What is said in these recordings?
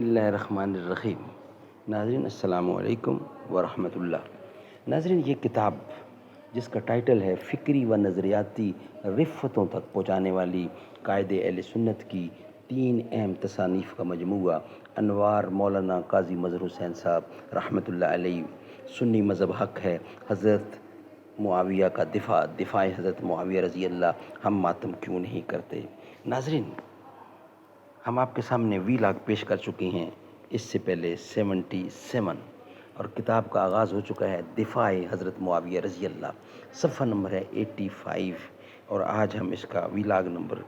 اللہ الرحمن الرحیم۔ ناظرین السلام علیکم ورحمۃ اللہ۔ ناظرین، یہ کتاب جس کا ٹائٹل ہے فکری و نظریاتی رفتوں تک پہنچانے والی قائد اہل سنت کی 3 اہم تصانیف کا مجموعہ، انوار مولانا قاضی مظہر حسین صاحب رحمۃ اللہ علیہ۔ سنی مذہب حق ہے، حضرت معاویہ کا دفاع حضرت معاویہ رضی اللہ، ہم ماتم کیوں نہیں کرتے۔ ناظرین، ہم آپ کے سامنے ویلاگ پیش کر چکے ہیں اس سے پہلے 77، اور کتاب کا آغاز ہو چکا ہے دفاع حضرت معاویہ رضی اللہ، صفحہ نمبر ہے 85، اور آج ہم اس کا ویلاگ نمبر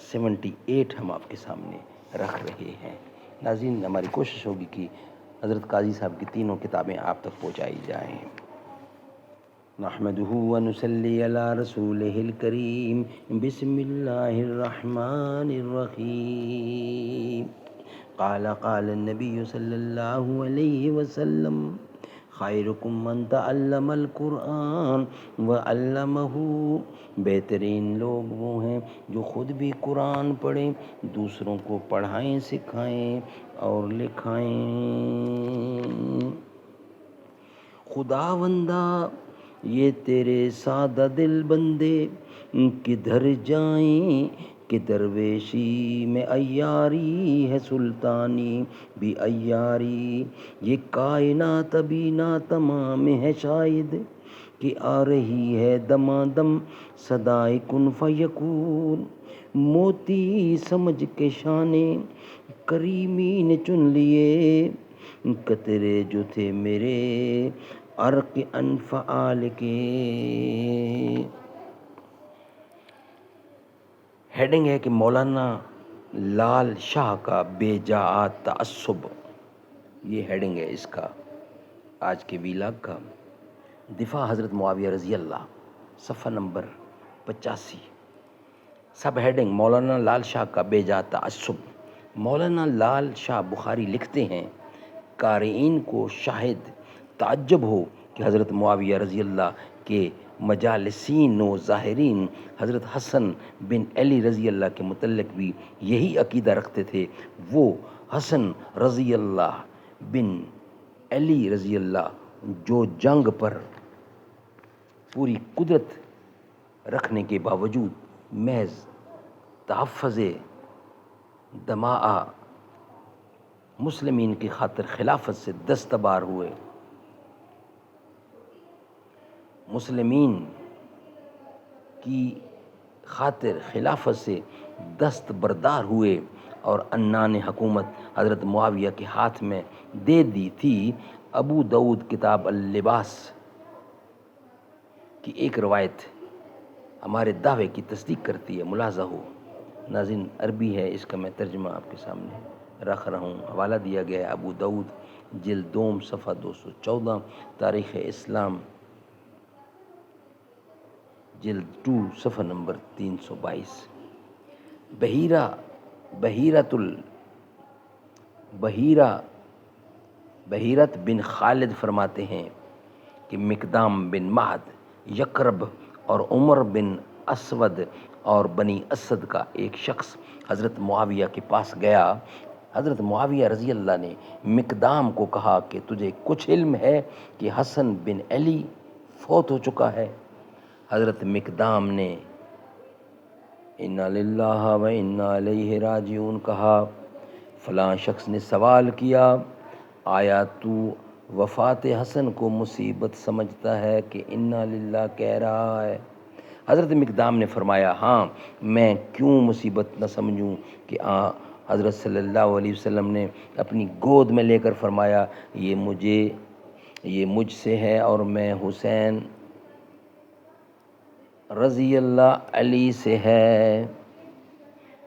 78 ہم آپ کے سامنے رکھ رہے ہیں۔ ناظرین، ہماری کوشش ہوگی کہ حضرت قاضی صاحب کی تینوں کتابیں آپ تک پہنچائی جائیں۔ نحمده ونصلي على رسوله الكريم، بسم الله الرحمن الرحيم۔ قال النبي صلى الله عليه وسلم: خيركم من تعلم القرآن وعلمه۔ بہترین لوگ وہ ہیں جو خود بھی قرآن پڑھیں، دوسروں کو پڑھائیں، سکھائیں اور لکھائیں۔ خداوندا، یہ تیرے سادہ دل بندے کدھر جائیں کہ درویشی میں عیاری ہے، سلطانی بھی عیاری۔ یہ کائنات ابھی نا تمام ہے شاید کہ آ رہی ہے دمادم صدائے کن فیکون۔ موتی سمجھ کے شان کریمی نے چن لیے قطرے جو تھے میرے عرق انفعال کے۔ ہیڈنگ ہے کہ مولانا لال شاہ کا بے جا تعصب، یہ ہیڈنگ ہے اس کا آج کے ویلاگ کا۔ دفاع حضرت معاویہ رضی اللہ، صفحہ نمبر 85، سب ہیڈنگ مولانا لال شاہ کا بے جا تعصب۔ مولانا لال شاہ بخاری لکھتے ہیں، قارئین کو شاہد تعجب ہو کہ حضرت معاویہ رضی اللہ کے مجالسین و ظاہرین حضرت حسن بن علی رضی اللہ کے متعلق بھی یہی عقیدہ رکھتے تھے۔ وہ حسن رضی اللہ بن علی رضی اللہ جو جنگ پر پوری قدرت رکھنے کے باوجود محض تحفظ دماء مسلمین کی خاطر خلافت سے دستبار ہوئے، مسلمین کی خاطر خلافت سے دستبردار ہوئے اور عنان حکومت حضرت معاویہ کے ہاتھ میں دے دی تھی۔ ابو داؤد کتاب اللباس کی ایک روایت ہمارے دعوے کی تصدیق کرتی ہے، ملاحظہ ہو۔ ناظرین، عربی ہے، اس کا میں ترجمہ آپ کے سامنے رکھ رہا ہوں۔ حوالہ دیا گیا ہے ابو داؤد جلد دوم، صفحہ 214، تاریخ اسلام جلد 2، صفحہ نمبر 322۔ بحیرت بن خالد فرماتے ہیں کہ مقدام بن معد، یقرب اور عمر بن اسود اور بنی اسد کا ایک شخص حضرت معاویہ کے پاس گیا۔ حضرت معاویہ رضی اللہ نے مقدام کو کہا کہ تجھے کچھ علم ہے کہ حسن بن علی فوت ہو چکا ہے؟ حضرت مقدام نے انا للہ و انا الیہ راجعون کہا۔ فلاں شخص نے سوال کیا، آیا تو وفات حسن کو مصیبت سمجھتا ہے کہ انا للہ کہہ رہا ہے؟ حضرت مقدام نے فرمایا، ہاں، میں کیوں مصیبت نہ سمجھوں کہ حضرت صلی اللہ علیہ وسلم نے اپنی گود میں لے کر فرمایا، یہ مجھ سے ہے اور میں حسین رضی اللہ علی سے ہے،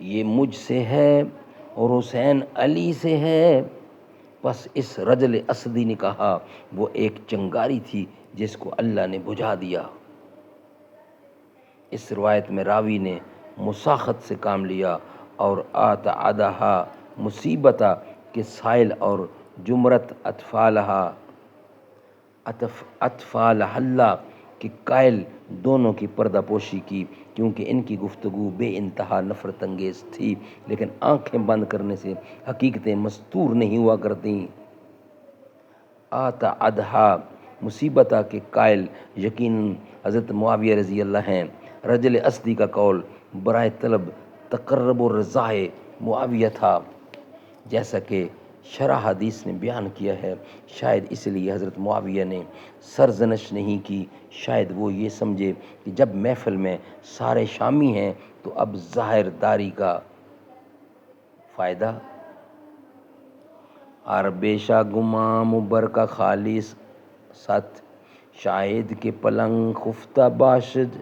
یہ مجھ سے ہے اور حسین علی سے ہے۔ پس اس رجل اسدی نے کہا، وہ ایک چنگاری تھی جس کو اللہ نے بجھا دیا۔ اس روایت میں راوی نے مساخت سے کام لیا اور آتعدہا مصیبتہ کے سائل اور جمرت اطفالہ اللہ کے قائل دونوں کی پردہ پوشی کی کیونکہ ان کی گفتگو بے انتہا نفرت انگیز تھی، لیکن آنکھیں بند کرنے سے حقیقتیں مستور نہیں ہوا کرتیں۔ آتا ادھا مصیبتہ کے قائل یقیناً حضرت معاویہ رضی اللہ ہیں۔ رجل اسدی کا قول برائے طلب تقرب و رضائے معاویہ تھا، جیسا کہ شرح حدیث نے بیان کیا ہے۔ شاید اس لیے حضرت معاویہ نے سرزنش نہیں کی، شاید وہ یہ سمجھے کہ جب محفل میں سارے شامی ہیں تو اب ظاہر داری کا فائدہ۔ اور بیشا گمام بر کا خالص ست شاہد کے پلنگ خفتہ باشد۔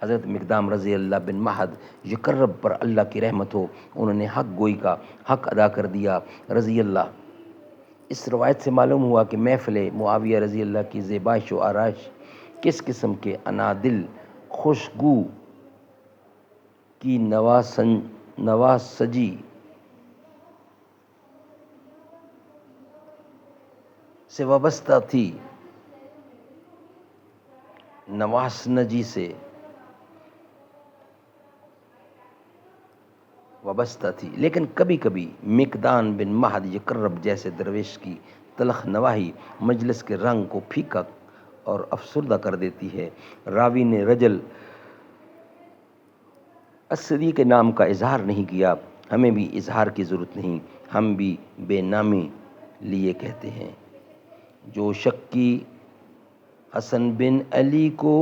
حضرت مقدام رضی اللہ بن معد یکرب پر اللہ کی رحمت ہو، انہوں نے حق گوئی کا حق ادا کر دیا رضی اللہ۔ اس روایت سے معلوم ہوا کہ محفل معاویہ رضی اللہ کی زیبائش و آرائش کس قسم کے انادل خوشگو کی نواسجی سے وابستہ تھی، نواسنجی سے وابستہ تھی۔ لیکن کبھی کبھی مقدام بن معد یکرب جیسے درویش کی تلخ نواحی مجلس کے رنگ کو پھیکا اور افسردہ کر دیتی ہے۔ راوی نے رجل اسدی کے نام کا اظہار نہیں کیا، ہمیں بھی اظہار کی ضرورت نہیں، ہم بھی بے نامی لیے کہتے ہیں۔ جو شکی حسن بن علی کو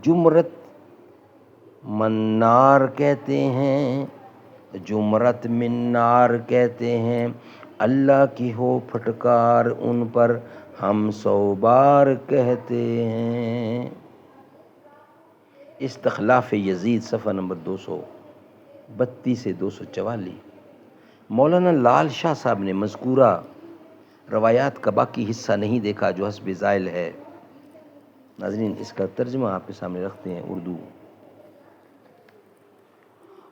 جمرت منار کہتے ہیں، جمرت منار کہتے ہیں، اللہ کی ہو پھٹکار ان پر ہم 100 بار کہتے ہیں۔ استخلاف یزید صفحہ نمبر 232 سے 244۔ مولانا لال شاہ صاحب نے مذکورہ روایات کا باقی حصہ نہیں دیکھا جو حسب ذائل ہے۔ ناظرین اس کا ترجمہ آپ کے سامنے رکھتے ہیں اردو۔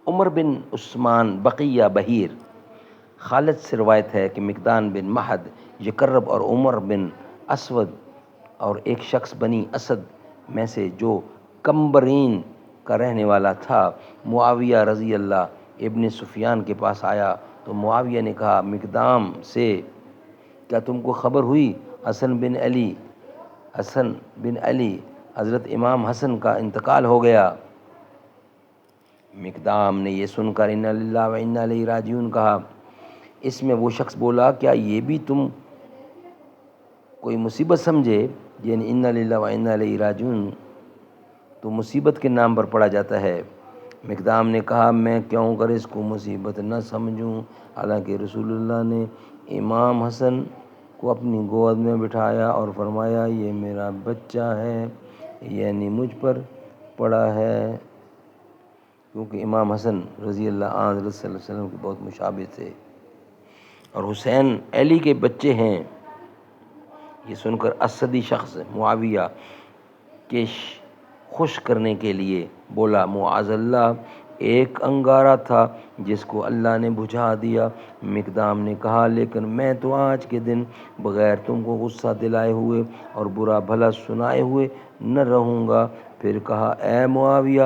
عمر بن عثمان بقیہ بحیر خالد سے روایت ہے کہ مقدام بن معد یکرب اور عمر بن اسود اور ایک شخص بنی اسد میں سے جو کمبرین کا رہنے والا تھا معاویہ رضی اللہ ابن سفیان کے پاس آیا تو معاویہ نے کہا مقدام سے، کیا تم کو خبر ہوئی حسن بن علی حضرت امام حسن کا انتقال ہو گیا؟ مقدام نے یہ سن کر انا للہ و انا الیہ راجعون کہا۔ اس میں وہ شخص بولا کیا یہ بھی تم کوئی مصیبت سمجھے؟ یعنی انا للہ و انا الیہ راجعون تو مصیبت کے نام پر پڑھا جاتا ہے۔ مقدام نے کہا میں کیوں کر اس کو مصیبت نہ سمجھوں، حالانکہ رسول اللہ نے امام حسن کو اپنی گود میں بٹھایا اور فرمایا یہ میرا بچہ ہے، یعنی مجھ پر پڑا ہے، کیونکہ امام حسن رضی اللہ عنہ حضرت صلی اللہ علیہ وسلم کے بہت مشابہ تھے اور حسین علی کے بچے ہیں۔ یہ سن کر اسدی شخص معاویہ کے خوش کرنے کے لیے بولا معاذ اللہ، ایک انگارہ تھا جس کو اللہ نے بجھا دیا۔ مقدام نے کہا لیکن میں تو آج کے دن بغیر تم کو غصہ دلائے ہوئے اور برا بھلا سنائے ہوئے نہ رہوں گا۔ پھر کہا اے معاویہ،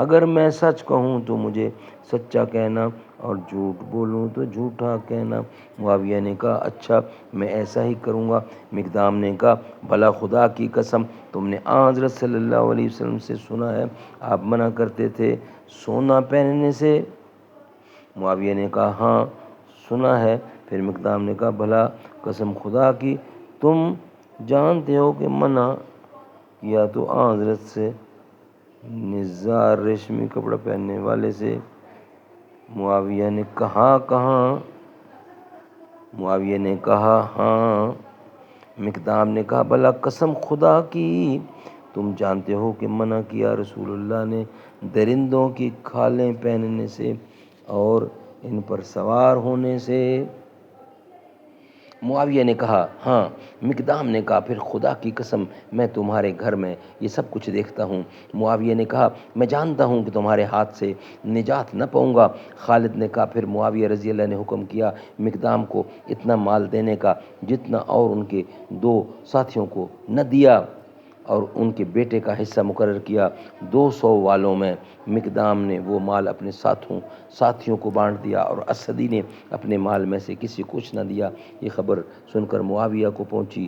اگر میں سچ کہوں تو مجھے سچا کہنا اور جھوٹ بولوں تو جھوٹا کہنا۔ معاویہ نے کہا اچھا میں ایسا ہی کروں گا۔ مقدام نے کہا بھلا خدا کی قسم تم نے حضرت صلی اللہ علیہ وسلم سے سنا ہے آپ منع کرتے تھے سونا پہننے سے؟ معاویہ نے کہا ہاں سنا ہے۔ پھر مقدام نے کہا بھلا قسم خدا کی تم جانتے ہو کہ منع کیا تو حضرت سے نزار ریشمی کپڑا پہننے والے سے؟ معاویہ نے کہا ہاں۔ مقدام نے کہا بھلا قسم خدا کی تم جانتے ہو کہ منع کیا رسول اللہ نے درندوں کی کھالیں پہننے سے اور ان پر سوار ہونے سے؟ معاویہ نے کہا ہاں۔ مقدام نے کہا پھر خدا کی قسم میں تمہارے گھر میں یہ سب کچھ دیکھتا ہوں۔ معاویہ نے کہا میں جانتا ہوں کہ تمہارے ہاتھ سے نجات نہ پاؤں گا۔ خالد نے کہا پھر معاویہ رضی اللہ نے حکم کیا مقدام کو اتنا مال دینے کا جتنا اور ان کے 2 ساتھیوں کو نہ دیا، اور ان کے بیٹے کا حصہ مقرر کیا۔ 200 والوں میں مقدام نے وہ مال اپنے ساتھیوں کو بانٹ دیا اور اسدی نے اپنے مال میں سے کسی کو کچھ نہ دیا۔ یہ خبر سن کر معاویہ کو پہنچی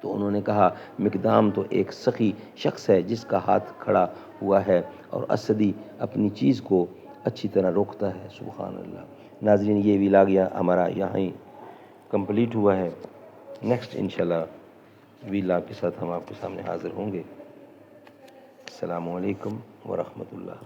تو انہوں نے کہا مقدام تو ایک سخی شخص ہے جس کا ہاتھ کھڑا ہوا ہے اور اسدی اپنی چیز کو اچھی طرح روکتا ہے۔ سبحان اللہ۔ ناظرین، یہ ویلاگیا ہمارا یہاں ہی کمپلیٹ ہوا ہے۔ نیکسٹ انشاءاللہ ویلاگ کے ساتھ ہم آپ کے سامنے حاضر ہوں گے۔ السلام علیکم ورحمۃ اللہ۔